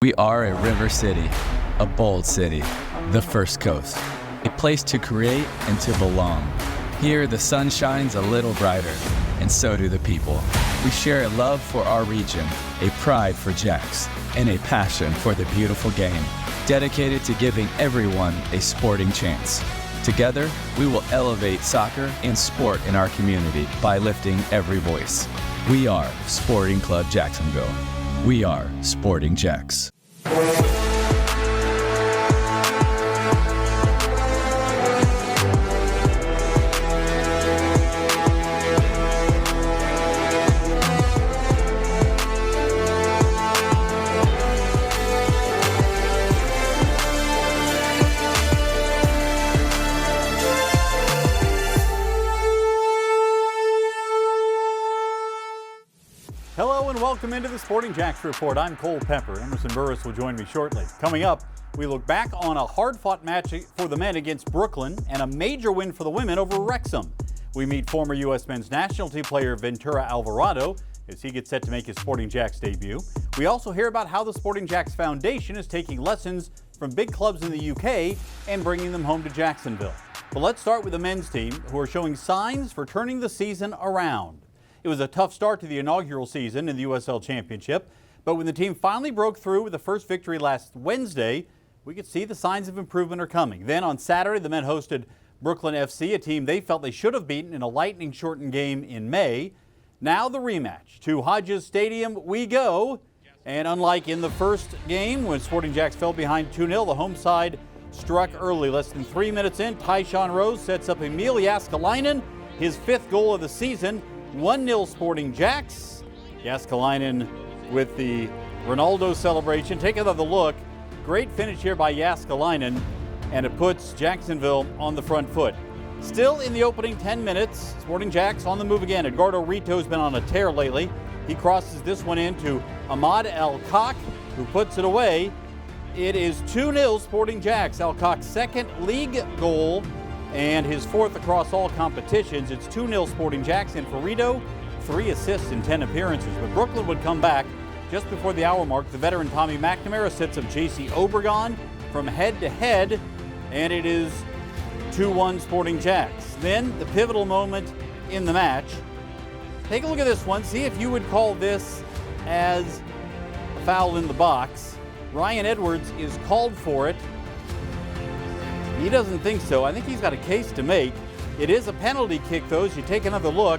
We are a river city, a bold city, the First Coast, a place to create and to belong. Here, the sun shines a little brighter, and so do the people. We share a love for our region, a pride for JAX, and a passion for the beautiful game, dedicated to giving everyone a sporting chance. Together, we will elevate soccer and sport in our community by lifting every voice. We are Sporting Club Jacksonville. We are Sporting JAX. Hello and welcome into the Sporting JAX Report. I'm Cole Pepper. Emerson Burris will join me shortly. Coming up, we look back on a hard-fought match for the men against Brooklyn and a major win for the women over Wrexham. We meet former U.S. men's national team player Ventura Alvarado as he gets set to make his Sporting JAX debut. We also hear about how the Sporting JAX Foundation is taking lessons from big clubs in the UK and bringing them home to Jacksonville. But let's start with the men's team, who are showing signs for turning the season around. It was a tough start to the inaugural season in the USL Championship, but when the team finally broke through with the first victory last Wednesday, we could see the signs of improvement are coming. Then on Saturday, the men hosted Brooklyn FC, a team they felt they should have beaten in a lightning-shortened game in May. Now the rematch. To Hodges Stadium we go, and unlike in the first game when Sporting JAX fell behind 2-0, the home side struck early. Less than 3 minutes in, Tyshawn Rose sets up Emil Jääskeläinen, his 5th goal of the season. 1-0 Sporting JAX. Jääskeläinen with the Ronaldo celebration. Take another look. Great finish here by Jääskeläinen, and it puts Jacksonville on the front foot. Still in the opening 10 minutes, Sporting JAX on the move again. Edgardo Rito's been on a tear lately. He crosses this one into Ahmad El-Kak, who puts it away. It is 2-0 Sporting JAX. El-Kak's 2nd league goal and his 4th across all competitions. It's 2-0 Sporting JAX, and for Rito, 3 assists in 10 appearances. But Brooklyn would come back just before the hour mark. The veteran Tommy McNamara sets up JC Obregon from head-to-head, and it is 2-1 Sporting JAX. Then the pivotal moment in the match. Take a look at this one. See if you would call this as a foul in the box. Ryan Edwards is called for it. He doesn't think so. I think he's got a case to make. It is a penalty kick, though, as you take another look.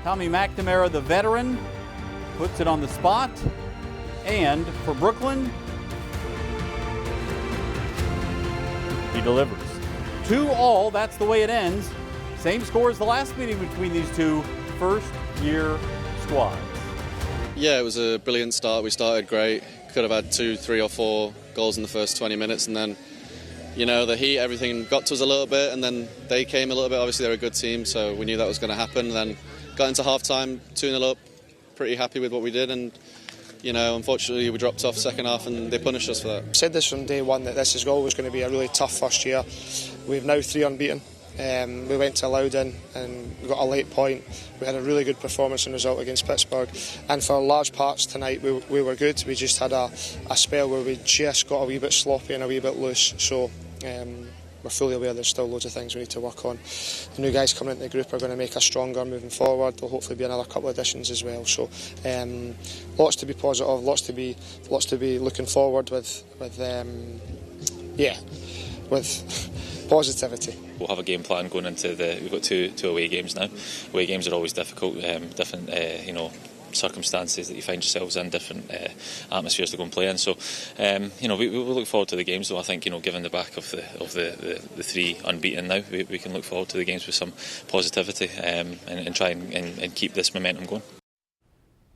Tommy McNamara, the veteran, puts it on the spot. And for Brooklyn, he delivers. 2-2, that's the way it ends. Same score as the last meeting between these two first-year squads. Yeah, it was a brilliant start. We started great. Could have had 2, 3 or 4 goals in the first 20 minutes, and then the heat, everything got to us a little bit, and then they came a little bit. Obviously, they're a good team, so we knew that was going to happen. Then got into half-time, 2-0 up, pretty happy with what we did, and, unfortunately, we dropped off second half, and they punished us for that. I said this from day one, that this is always going to be a really tough first year. We've now 3 unbeaten. We went to Loudon and we got a late point. We had a really good performance and result against Pittsburgh, and for large parts tonight we were good. We just had a spell where we just got a wee bit sloppy and a wee bit loose, so we're fully aware there's still loads of things we need to work on. The new guys coming into the group are going to make us stronger moving forward. There'll hopefully be another couple of additions as well, so lots to be positive, lots to be looking forward with positivity. We'll have a game plan going into we've got two away games now. Away games are always difficult, different circumstances that you find yourselves in, different atmospheres to go and play in. So we look forward to the games, though. I think given the back of the 3 unbeaten now, we can look forward to the games with some positivity and try and keep this momentum going.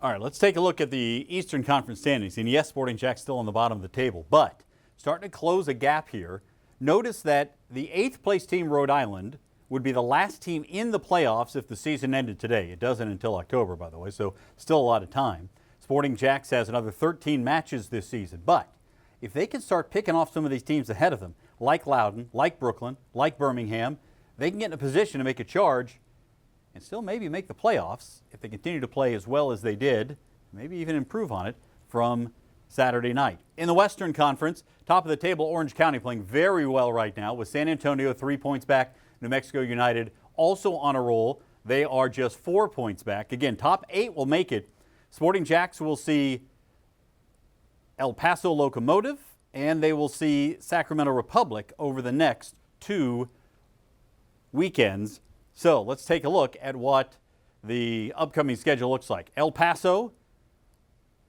All right, let's take a look at the Eastern Conference standings. And yes, Sporting JAX still on the bottom of the table, but starting to close a gap here. Notice that the 8th place team, Rhode Island, would be the last team in the playoffs if the season ended today. It doesn't until October, by the way, so still a lot of time. Sporting JAX has another 13 matches this season, but if they can start picking off some of these teams ahead of them, like Loudon, like Brooklyn, like Birmingham, they can get in a position to make a charge and still maybe make the playoffs if they continue to play as well as they did, maybe even improve on it from Saturday night. In the Western Conference, top of the table, Orange County playing very well right now with San Antonio 3 points back. New Mexico United also on a roll. They are just 4 points back. Again, top 8 will make it. Sporting JAX will see El Paso Locomotive, and they will see Sacramento Republic over the next 2 weekends. So let's take a look at what the upcoming schedule looks like. El Paso,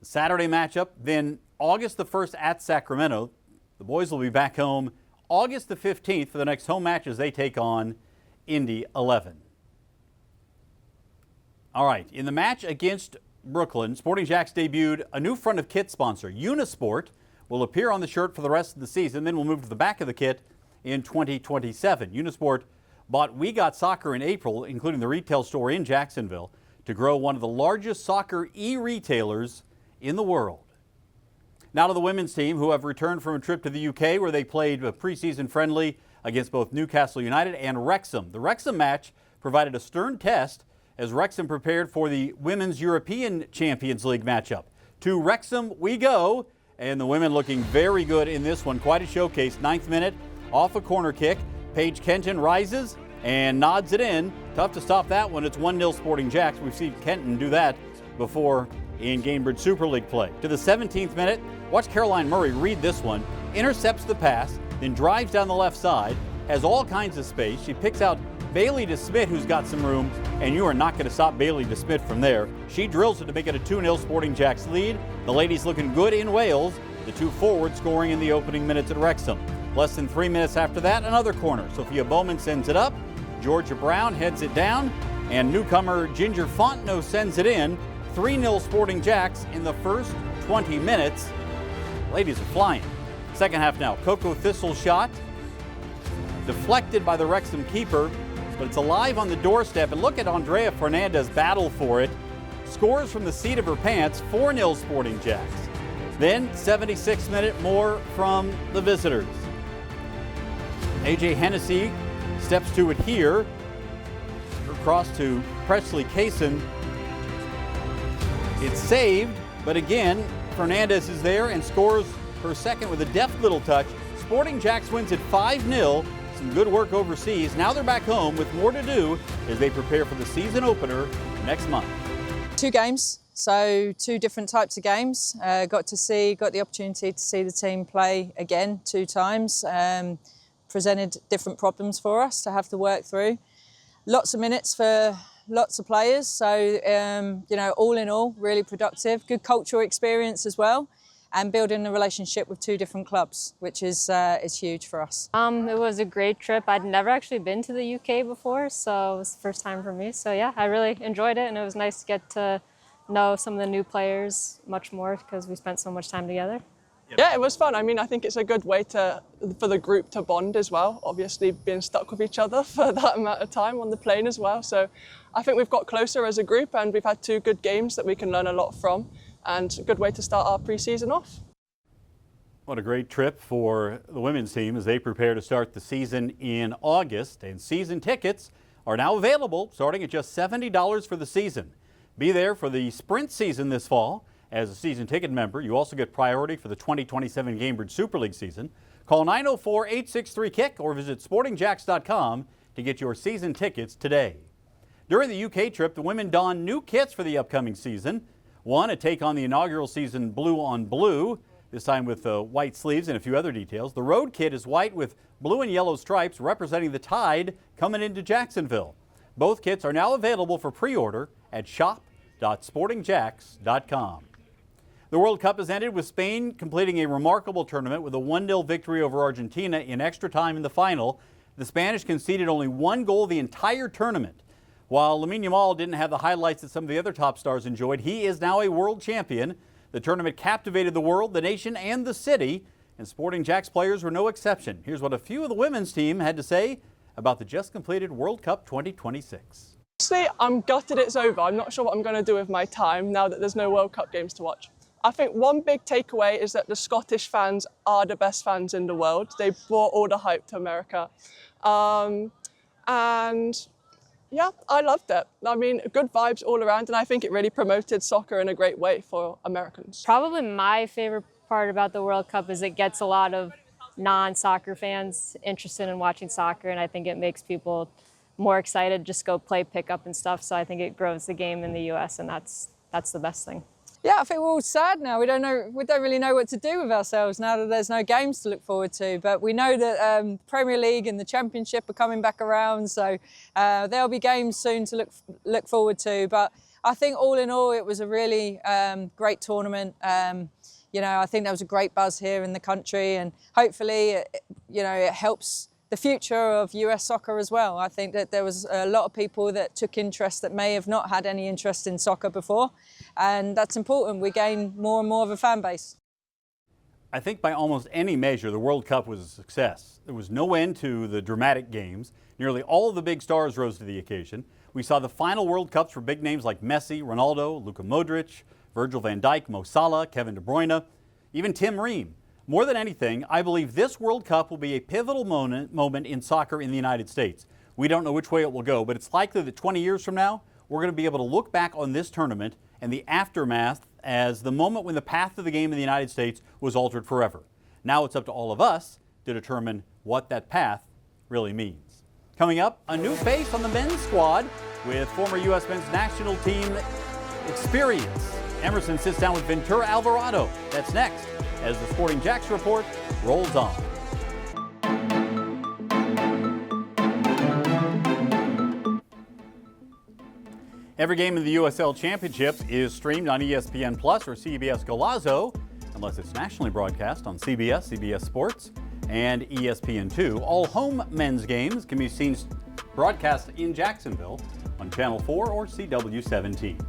Saturday matchup, then August the 1st at Sacramento. The boys will be back home August the 15th for the next home match as they take on Indy 11. All right, in the match against Brooklyn, Sporting JAX debuted a new front of kit sponsor. Unisport will appear on the shirt for the rest of the season, then we'll move to the back of the kit in 2027. Unisport bought We Got Soccer in April, including the retail store in Jacksonville, to grow one of the largest soccer e-retailers in the world. Now to the women's team, who have returned from a trip to the UK where they played a preseason friendly against both Newcastle United and Wrexham. The Wrexham match provided a stern test as Wrexham prepared for the Women's European Champions League matchup. To Wrexham we go, and the women looking very good in this one. Quite a showcase. 9th minute, off a corner kick. Paige Kenton rises and nods it in. Tough to stop that one. It's 1-0 Sporting JAX. We've seen Kenton do that before in Gainbridge Super League play. To the 17th minute, watch Caroline Murray read this one. Intercepts the pass, then drives down the left side, has all kinds of space. She picks out Bailey DeSmit, who's got some room, and you are not going to stop Bailey DeSmit from there. She drills it to make it a 2-0 Sporting JAX lead. The ladies looking good in Wales. The two forwards scoring in the opening minutes at Wrexham. Less than 3 minutes after that, another corner. Sophia Bowman sends it up. Georgia Brown heads it down, and newcomer Ginger Fontenot sends it in. 3-0 Sporting JAX in the first 20 minutes. Ladies are flying. Second half now. Coco Thistle's shot, deflected by the Wrexham keeper, but it's alive on the doorstep. And look at Andrea Fernandez battle for it. Scores from the seat of her pants. 4-0 Sporting JAX. Then 76th minute, more from the visitors. AJ Hennessy steps to it here. Across to Presley Kaysen. It's saved, but again, Fernandez is there and scores her second with a deft little touch. Sporting JAX wins at 5-0. Some good work overseas. Now they're back home with more to do as they prepare for the season opener next month. 2 games, so 2 different types of games. Got the opportunity to see the team play again 2 times. Presented different problems for us to have to work through. Lots of minutes for lots of players, so all in all, really productive. Good cultural experience as well, and building a relationship with 2 different clubs, which is huge for us. It was a great trip. I'd never actually been to the UK before, so it was the first time for me. So yeah, I really enjoyed it, and it was nice to get to know some of the new players much more because we spent so much time together. Yeah, it was fun. I mean, I think it's a good way for the group to bond as well. Obviously, being stuck with each other for that amount of time on the plane as well. So I think we've got closer as a group, and we've had 2 good games that we can learn a lot from, and a good way to start our pre-season off. What a great trip for the women's team as they prepare to start the season in August. And season tickets are now available, starting at just $70 for the season. Be there for the sprint season this fall. As a season ticket member, you also get priority for the 2027 Gainbridge Super League season. Call 904-863-KICK or visit sportingjax.com to get your season tickets today. During the UK trip, the women donned new kits for the upcoming season. One, a take on the inaugural season blue on blue, this time with white sleeves and a few other details. The road kit is white with blue and yellow stripes representing the Tide coming into Jacksonville. Both kits are now available for pre-order at shop.sportingjax.com. The World Cup has ended with Spain completing a remarkable tournament with a 1-0 victory over Argentina in extra time in the final. The Spanish conceded only 1 goal the entire tournament. While Lamine Yamal didn't have the highlights that some of the other top stars enjoyed, he is now a world champion. The tournament captivated the world, the nation, and the city, and Sporting JAX players were no exception. Here's what a few of the women's team had to say about the just completed World Cup 2026. Honestly, I'm gutted it's over. I'm not sure what I'm going to do with my time now that there's no World Cup games to watch. I think one big takeaway is that the Scottish fans are the best fans in the world. They brought all the hype to America. And yeah, I loved it. I mean, good vibes all around, and I think it really promoted soccer in a great way for Americans. Probably my favorite part about the World Cup is it gets a lot of non-soccer fans interested in watching soccer, and I think it makes people more excited to just go play pickup and stuff. So I think it grows the game in the US, and that's the best thing. Yeah, I think we're all sad now. We don't really know what to do with ourselves now that there's no games to look forward to. But we know that Premier League and the Championship are coming back around, so there'll be games soon to look forward to. But I think all in all, it was a really great tournament. You know, I think there was a great buzz here in the country, and hopefully, it helps the future of US soccer as well. I think that there was a lot of people that took interest that may have not had any interest in soccer before, and that's important. We gain more and more of a fan base. I think by almost any measure, the World Cup was a success. There was no end to the dramatic games. Nearly all of the big stars rose to the occasion. We saw the final World Cups for big names like Messi, Ronaldo, Luka Modric, Virgil van Dijk, Mo Salah, Kevin De Bruyne, even Tim Ream. More than anything, I believe this World Cup will be a pivotal moment in soccer in the United States. We don't know which way it will go, but it's likely that 20 years from now, we're going to be able to look back on this tournament and the aftermath as the moment when the path of the game in the United States was altered forever. Now it's up to all of us to determine what that path really means. Coming up, a new face on the men's squad with former U.S. men's national team experience. Emerson sits down with Ventura Alvarado. That's next as the Sporting JAX Report rolls on. Every game in the USL Championship is streamed on ESPN Plus or CBS Golazo, unless it's nationally broadcast on CBS, CBS Sports, and ESPN2. All home men's games can be seen broadcast in Jacksonville on Channel 4 or CW17.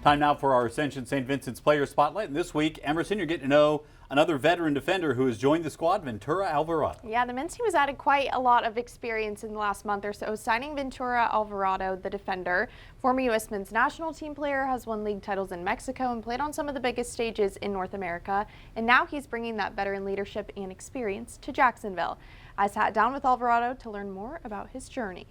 Time now for our Ascension St. Vincent's Player Spotlight. And this week, Emerson, you're getting to know another veteran defender who has joined the squad, Ventura Alvarado. Yeah, the men's team has added quite a lot of experience in the last month or so, signing Ventura Alvarado, the defender. Former U.S. men's national team player, has won league titles in Mexico and played on some of the biggest stages in North America. And now he's bringing that veteran leadership and experience to Jacksonville. I sat down with Alvarado to learn more about his journey.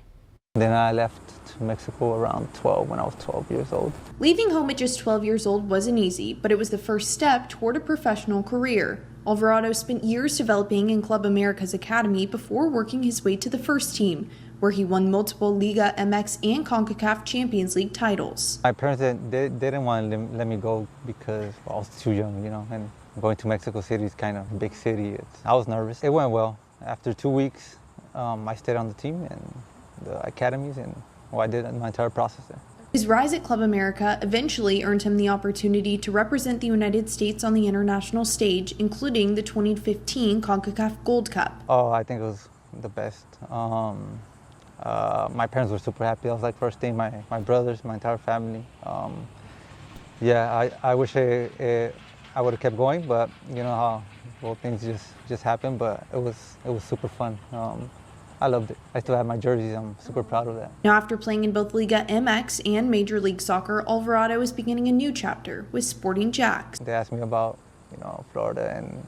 Then I left to Mexico around 12 when I was 12 years old. Leaving home at just 12 years old wasn't easy, but it was the first step toward a professional career. Alvarado spent years developing in Club America's academy before working his way to the first team, where he won multiple Liga MX and CONCACAF Champions League titles. My parents they didn't want to let me go because I was too young, and going to Mexico City is kind of a big city. I was nervous. It went well. After 2 weeks, I stayed on the team and the academies, and I did my entire process there. His rise at Club America eventually earned him the opportunity to represent the United States on the international stage, including the 2015 CONCACAF Gold Cup. Oh, I think it was the best. My parents were super happy. I was like first day, my brothers, my entire family. Yeah, I wish I would have kept going, but you know how things just happen. But it was super fun. I loved it. I still have my jerseys. I'm super proud of that. Now, after playing in both Liga MX and Major League Soccer, Alvarado is beginning a new chapter with Sporting JAX. They asked me about, Florida and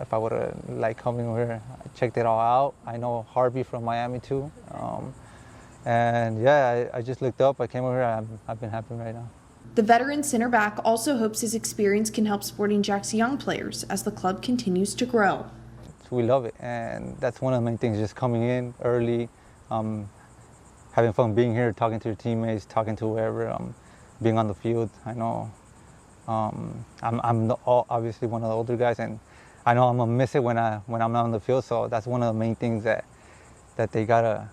if I would have coming over here. I checked it all out. I know Harvey from Miami too. And yeah, I just looked up. I came over here. I've been happy right now. The veteran center back also hopes his experience can help Sporting JAX young players as the club continues to grow. We love it, and that's one of the main things, just coming in early, having fun being here, talking to your teammates, talking to whoever, being on the field. I know I'm obviously one of the older guys, and I know I'm going to miss it when I'm not on the field, so that's one of the main things that they got to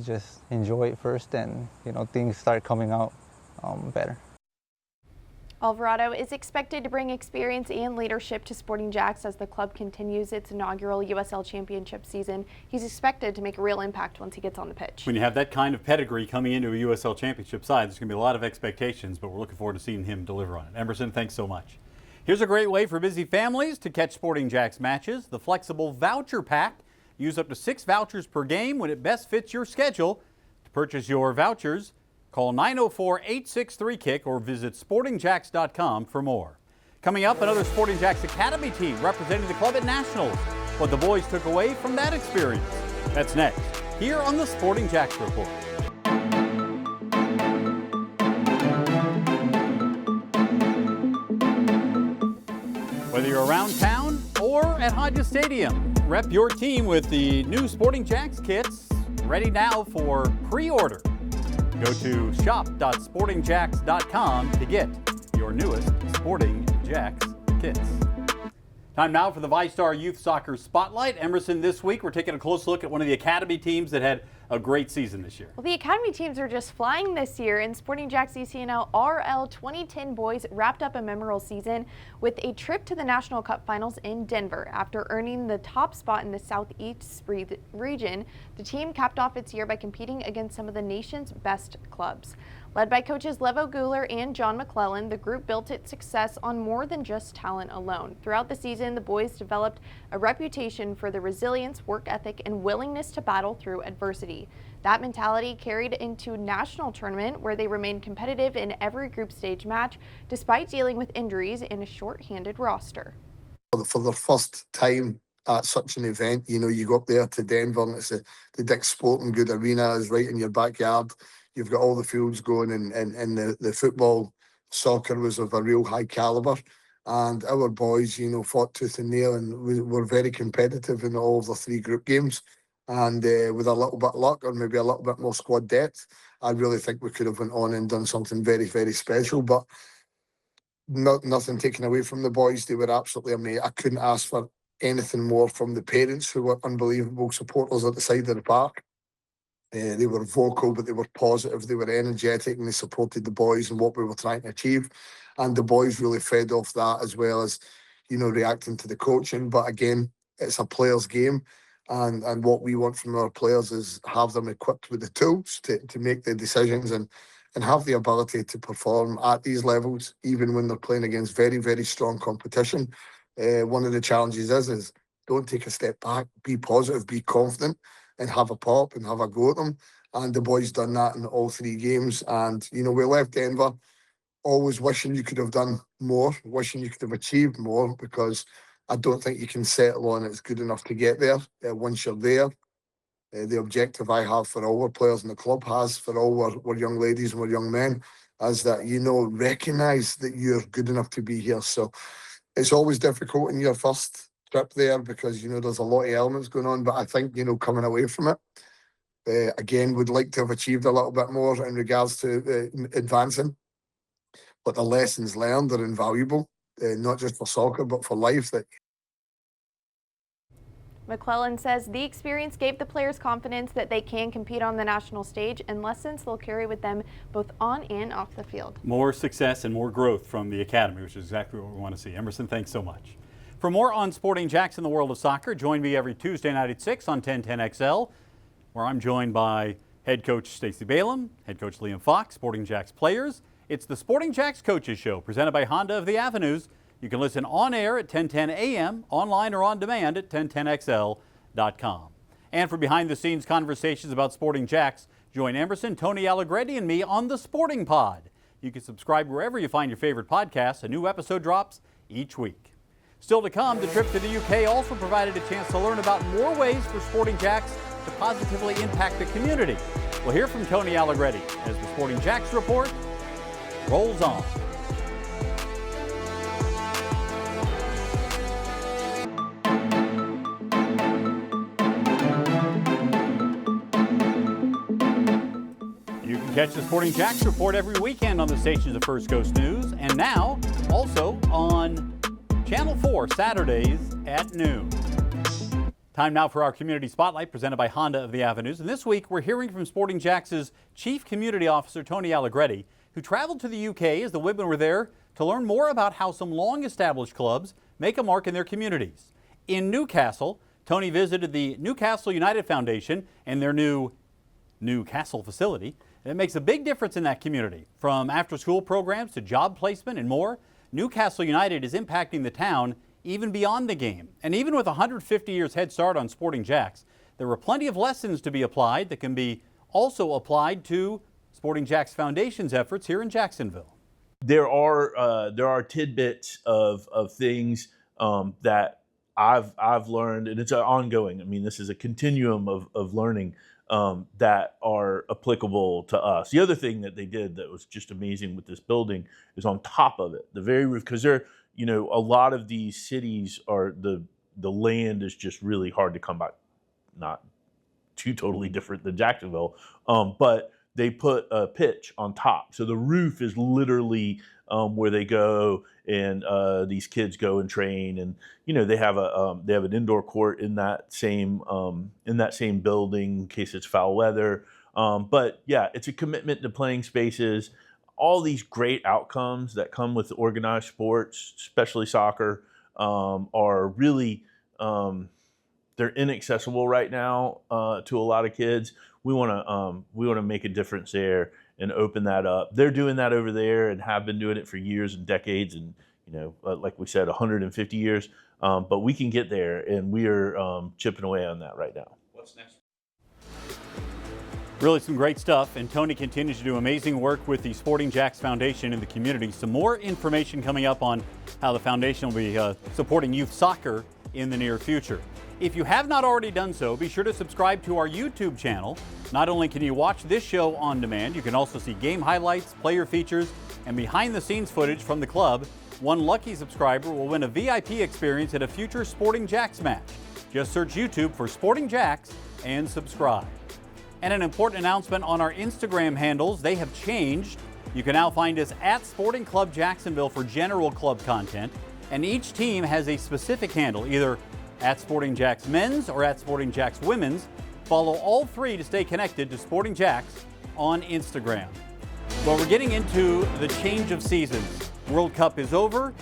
just enjoy it first, and things start coming out better. Alvarado is expected to bring experience and leadership to Sporting JAX as the club continues its inaugural USL Championship season. He's expected to make a real impact once he gets on the pitch. When you have that kind of pedigree coming into a USL Championship side, there's going to be a lot of expectations, but we're looking forward to seeing him deliver on it. Emerson, thanks so much. Here's a great way for busy families to catch Sporting JAX matches, the flexible voucher pack. Use up to 6 vouchers per game when it best fits your schedule. To purchase your vouchers, call 904-863-KICK or visit sportingjax.com for more. Coming up, another Sporting JAX Academy team representing the club at Nationals. What the boys took away from that experience. That's next, here on the Sporting JAX Report. Whether you're around town or at Hodges Stadium, rep your team with the new Sporting JAX kits, ready now for pre-order. Go to shop.sportingjax.com to get your newest Sporting JAX kits. Time now for the VyStar Youth Soccer Spotlight. Emerson, this week we're taking a close look at one of the Academy teams that had a great season this year. Well, the Academy teams are just flying this year, and Sporting JAX ECNL RL 2010 boys wrapped up a memorable season with a trip to the National Cup Finals in Denver. After earning the top spot in the Southeast region, the team capped off its year by competing against some of the nation's best clubs. Led by coaches Levo Guler and John McClellan, the group built its success on more than just talent alone. Throughout the season, the boys developed a reputation for their resilience, work ethic, and willingness to battle through adversity. That mentality carried into national tournament, where they remained competitive in every group stage match, despite dealing with injuries and a short-handed roster. For their first time at such an event, you know, you go up there to Denver and it's the Dick's Sporting Good Arena is right in your backyard. You've got all the fields going, and the football, soccer was of a real high calibre. And our boys, you know, fought tooth and nail, and we were very competitive in all of the 3 group games. And with a little bit of luck, or maybe a little bit more squad depth, I really think we could have went on and done something very, very special. But nothing taken away from the boys. They were absolutely amazing. I couldn't ask for anything more from the parents, who were unbelievable supporters at the side of the park. They were vocal, but they were positive, they were energetic, and they supported the boys and what we were trying to achieve. And the boys really fed off that, as well as, you know, reacting to the coaching. But again, it's a player's game, and what we want from our players is have them equipped with the tools to make the decisions and have the ability to perform at these levels, even when they're playing against very, very strong competition. One of the challenges is don't take a step back, be positive, be confident, and have a pop and have a go at them. And the boys done that in all 3 games. And, you know, we left Denver always wishing you could have done more, wishing you could have achieved more, because I don't think you can settle on it's good enough to get there once you're there. The objective I have for all our players in the club, has for all our young ladies and our young men, is that, you know, recognise that you're good enough to be here. So it's always difficult in your first trip there, because, you know, there's a lot of elements going on. But I think, you know, coming away from it, again, would like to have achieved a little bit more in regards to advancing. But the lessons learned are invaluable, not just for soccer, but for life. McClellan says the experience gave the players confidence that they can compete on the national stage, and lessons they'll carry with them both on and off the field. More success and more growth from the Academy, which is exactly what we want to see. Emerson, thanks so much. For more on Sporting JAX in the world of soccer, join me every Tuesday night at 6 on 1010XL, where I'm joined by head coach Stacey Balaam, head coach Liam Fox, Sporting JAX players. It's the Sporting JAX Coaches Show, presented by Honda of the Avenues. You can listen on air at 1010 a.m., online or on demand at 1010XL.com. And for behind-the-scenes conversations about Sporting JAX, join Emerson, Tony Allegretti, and me on the Sporting Pod. You can subscribe wherever you find your favorite podcasts. A new episode drops each week. Still to come, the trip to the UK also provided a chance to learn about more ways for Sporting JAX to positively impact the community. We'll hear from Tony Allegretti as the Sporting JAX Report rolls on. You can catch the Sporting JAX Report every weekend on the stations of First Coast News, and now also on Channel 4 Saturdays at noon. Time now for our Community Spotlight, presented by Honda of the Avenues. And this week we're hearing from Sporting JAX's Chief Community Officer Tony Allegretti, who traveled to the UK as the women were there to learn more about how some long-established clubs make a mark in their communities. In Newcastle, Tony visited the Newcastle United Foundation and their new Newcastle facility. It makes a big difference in that community. From after-school programs to job placement and more, Newcastle United is impacting the town even beyond the game. And even with 150 years head start on Sporting JAX, there were plenty of lessons to be applied that can be also applied to Sporting JAX Foundation's efforts here in Jacksonville. There are tidbits of things that I've learned, and it's ongoing. I mean, this is a continuum of learning that are applicable to us. The other thing that they did that was just amazing with this building is on top of it, the very roof, because they're, you know, a lot of these cities are the land is just really hard to come by. Not too totally different than Jacksonville, but they put a pitch on top, so the roof is literally where they go, and these kids go and train, and you know they have an indoor court in that same building in case it's foul weather. But yeah, it's a commitment to playing spaces. All these great outcomes that come with organized sports, especially soccer, are really they're inaccessible right now to a lot of kids. We want to make a difference there and open that up. They're doing that over there and have been doing it for years and decades, and you know, like we said, 150 years. But we can get there, and we are chipping away on that right now. What's next? Really some great stuff, and Tony continues to do amazing work with the Sporting JAX Foundation in the community. Some more information coming up on how the foundation will be supporting youth soccer in the near future. If you have not already done so, be sure to subscribe to our YouTube channel. Not only can you watch this show on demand, you can also see game highlights, player features, and behind-the-scenes footage from the club. One lucky subscriber will win a VIP experience at a future Sporting JAX match. Just search YouTube for Sporting JAX and subscribe. And an important announcement on our Instagram handles. They have changed. You can now find us at Sporting Club Jacksonville for general club content, and each team has a specific handle, either at Sporting JAX Men's or at Sporting JAX Women's. Follow all three to stay connected to Sporting JAX on Instagram. Well, we're getting into the change of seasons. World Cup is over.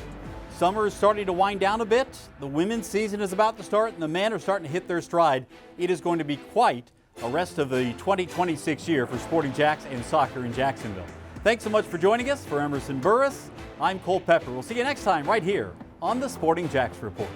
Summer is starting to wind down a bit. The women's season is about to start, and the men are starting to hit their stride. It is going to be quite a rest of the 2026 year for Sporting JAX and soccer in Jacksonville. Thanks so much for joining us. For Emerson Burris, I'm Cole Pepper. We'll see you next time right here on the Sporting JAX Report.